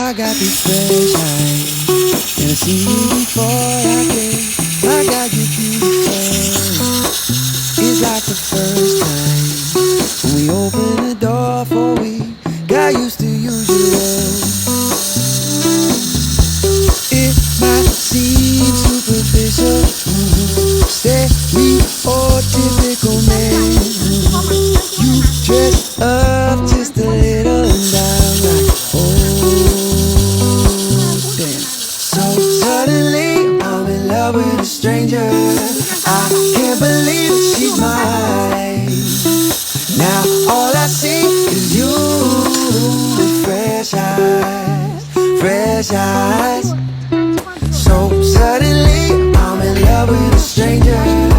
I got these fresh eyes, and I see you before I did. I got you beautiful. It's like the first time when we opened the door for we got used to usual. It might seem superficial, stereotypical man. You dress up just a little and I'm like, oh damn. So suddenly I'm in love with a stranger. I can't believe she's mine. Now all I see is you with fresh eyes, fresh eyes. So suddenly I'm in love with a stranger.